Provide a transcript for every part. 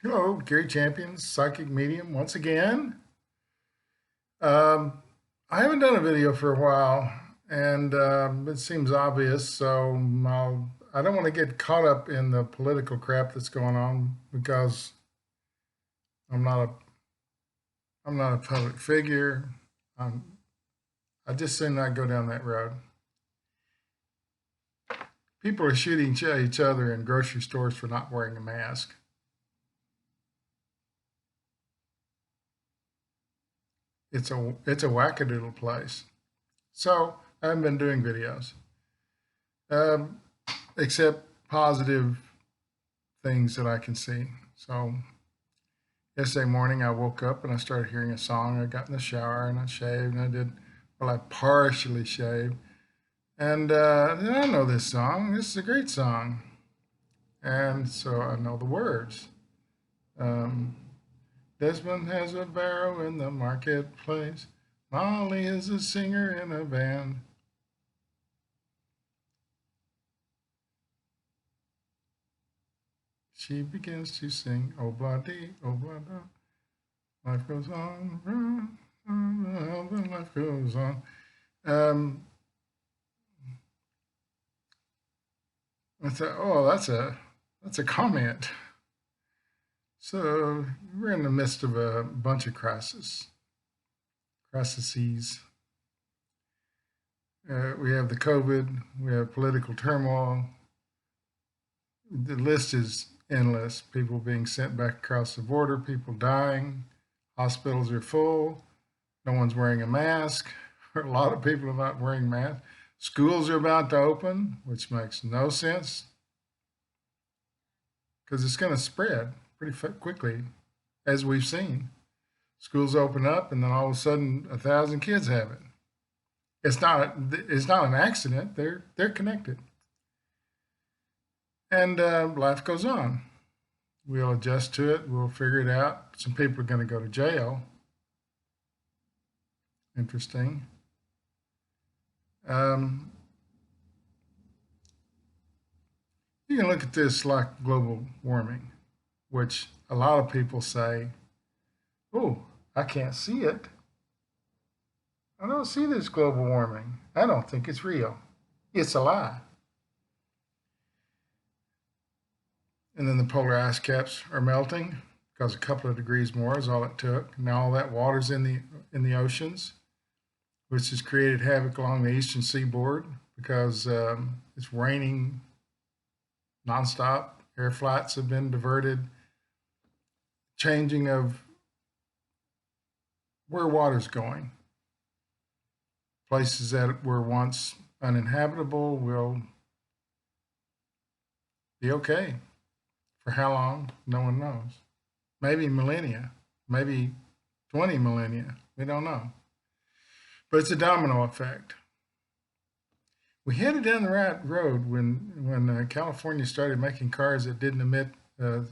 Hello, Gary Champion, Psychic Medium, once again. Um, I haven't done a video for a while, and it seems obvious, so I don't want to get caught up in the political crap that's going on because I'm not a I'm not a public figure. I'm, I just soon not go down that road. People are shooting each other in grocery stores for not wearing a mask. It's a wackadoodle place. So I haven't been doing videos. Um, except positive things that I can see. So yesterday morning I woke up and I started hearing a song. I got in the shower and I shaved and I partially shaved. And I know this song. This is a great song. And so I know the words. Um, Desmond has a barrow in the marketplace. Molly is a singer in a band. She begins to sing, oh blah dee, oh blah da. Life goes on, life goes on. Um, I thought, oh, that's a comment. So we're in the midst of a bunch of crises. We have the COVID. We have political turmoil. The list is endless. People being sent back across the border. People dying. Hospitals are full. No one's wearing a mask. A lot of people are not wearing masks. Schools are about to open, which makes no sense because it's going to spread pretty quickly, as we've seen. Schools open up, and then all of a sudden, 1,000 kids have it. It's not an accident. They're connected, and life goes on. We'll adjust to it. We'll figure it out. Some people are going to go to jail. Interesting. Um, you can look at this like global warming, which a lot of people say, "Oh, I can't see it. I don't see this global warming. I don't think it's real. It's a lie." And then the polar ice caps are melting because a couple of degrees more is all it took. Now all that water's in the oceans, which has created havoc along the eastern seaboard because it's raining nonstop. Air flights have been diverted. Changing of where water's going. Places that were once uninhabitable will be okay. For how long? No one knows. Maybe millennia, maybe 20 millennia. We don't know. But it's a domino effect. We headed down the right road when California started making cars that didn't emit the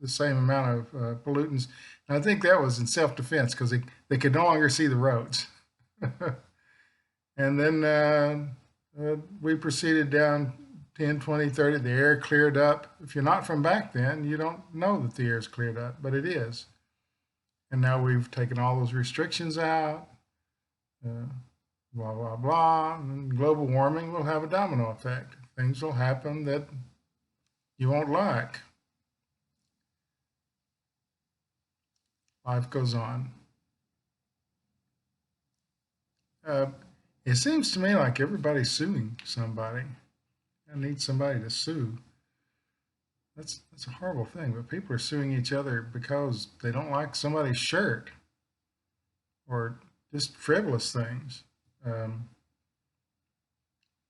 same amount of pollutants. And I think that was in self-defense because they could no longer see the roads. And then we proceeded down 10, 20, 30. The air cleared up. If you're not from back then, you don't know that the air is cleared up, but it is. And now we've taken all those restrictions out, uh, blah, blah, blah. And global warming will have a domino effect. Things will happen that you won't like. Life goes on. Uh, it seems to me like everybody's suing somebody. I need somebody to sue. That's a horrible thing, but people are suing each other because they don't like somebody's shirt or just frivolous things. Um,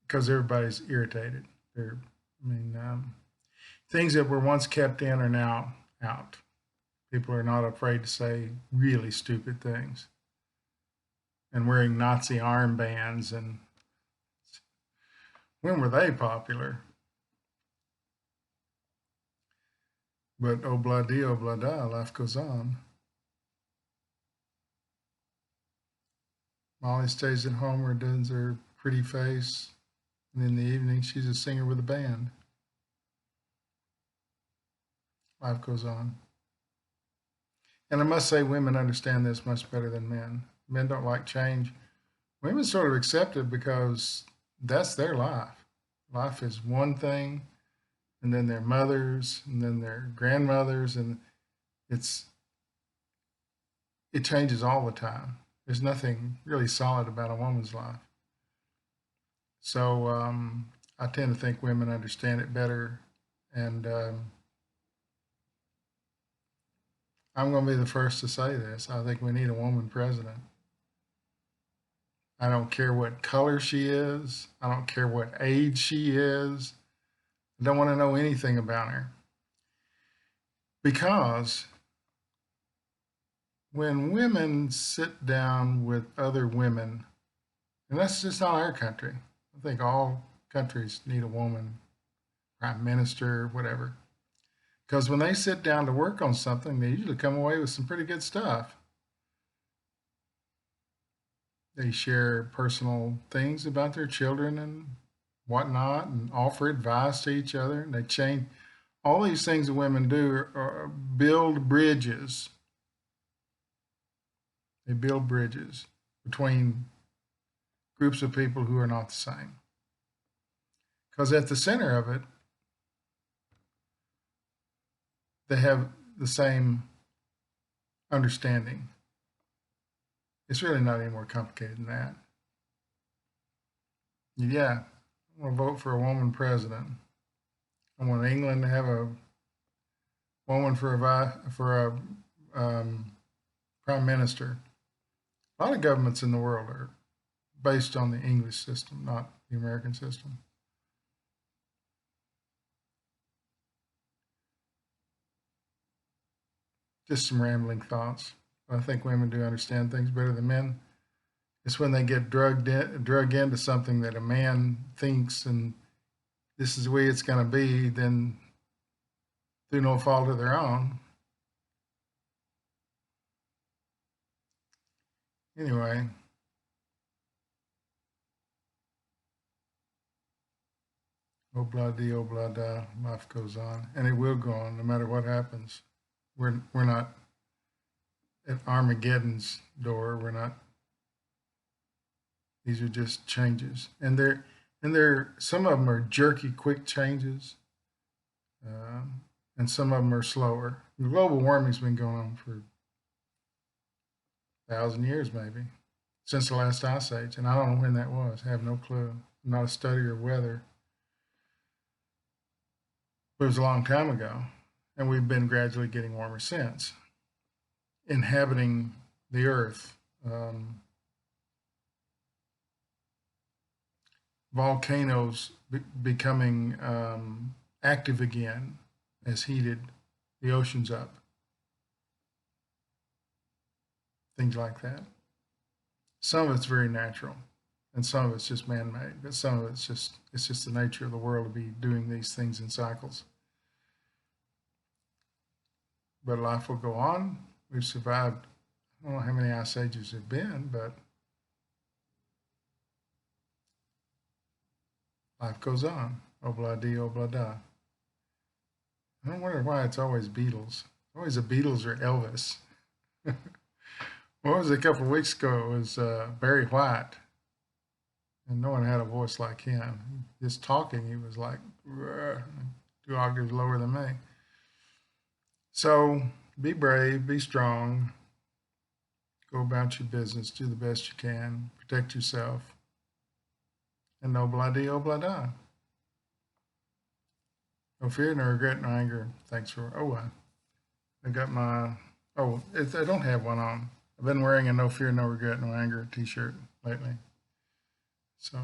because everybody's irritated. Things that were once kept in are now out. People are not afraid to say really stupid things and wearing Nazi armbands. And when were they popular? But oh blah dee, oh blah da, life goes on. Molly stays at home or does her pretty face, and in the evening she's a singer with a band. Life goes on. And I must say, women understand this much better than men. Men don't like change. Women sort of accept it because that's their life. Life is one thing, and then their mothers, and then their grandmothers, and it's it changes all the time. There's nothing really solid about a woman's life. So I tend to think women understand it better, and I'm going to be the first to say this. I think we need a woman president. I don't care what color she is. I don't care what age she is. I don't want to know anything about her. Because when women sit down with other women, and that's just not our country, I think all countries need a woman, prime minister, whatever. Because when they sit down to work on something, they usually come away with some pretty good stuff. They share personal things about their children and whatnot and offer advice to each other. And they change all these things that women do are build bridges. They build bridges between groups of people who are not the same. Because at the center of it, they have the same understanding. It's really not any more complicated than that. Yeah, I want to vote for a woman president. I want England to have a woman for a prime minister. A lot of governments in the world are based on the English system, not the American system. Just some rambling thoughts. I think women do understand things better than men. It's when they get drug into something that a man thinks and this is the way it's going to be, then through no fault of their own. Anyway, oh blah da, life goes on, and it will go on no matter what happens. We're not at Armageddon's door. We're not. These are just changes, and they're some of them are jerky, quick changes, um, and some of them are slower. Global warming's been going on for 1,000 years, maybe, since the last ice age, and I don't know when that was. I have no clue. I'm not a studier of weather, but it was a long time ago, and we've been gradually getting warmer since. Inhabiting the Earth, volcanoes becoming active again has heated the oceans up, things like that. Some of it's very natural, and some of it's just man-made, but some of it's just the nature of the world to be doing these things in cycles. But life will go on. We've survived. I don't know how many ice ages have been, but life goes on. Obla di, obla da. I don't wonder why it's always Beatles. Always the Beatles or Elvis. What was it, a couple of weeks ago? It was Barry White, and no one had a voice like him. Just talking, he was like 2 octaves lower than me. So be brave, be strong, go about your business, do the best you can, protect yourself, and no blah dee, oh blah da. No fear, no regret, no anger. Thanks for. Oh, I got my. Oh, I don't have one on. I've been wearing a no fear, no regret, no anger T-shirt lately. So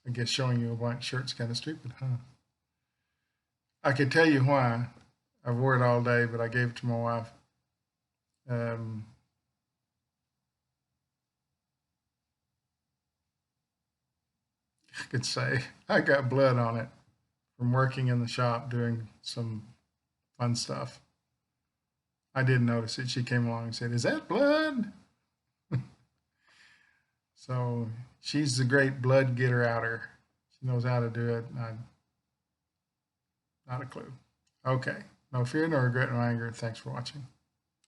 I guess showing you a white shirt's kind of stupid, huh? I could tell you why. I wore it all day, but I gave it to my wife. Um, I could say I got blood on it from working in the shop doing some fun stuff. I didn't notice it. She came along and said, "Is that blood?" So she's the great blood getter outer. She knows how to do it. Not a clue. Okay. No fear, no regret, no anger. Thanks for watching.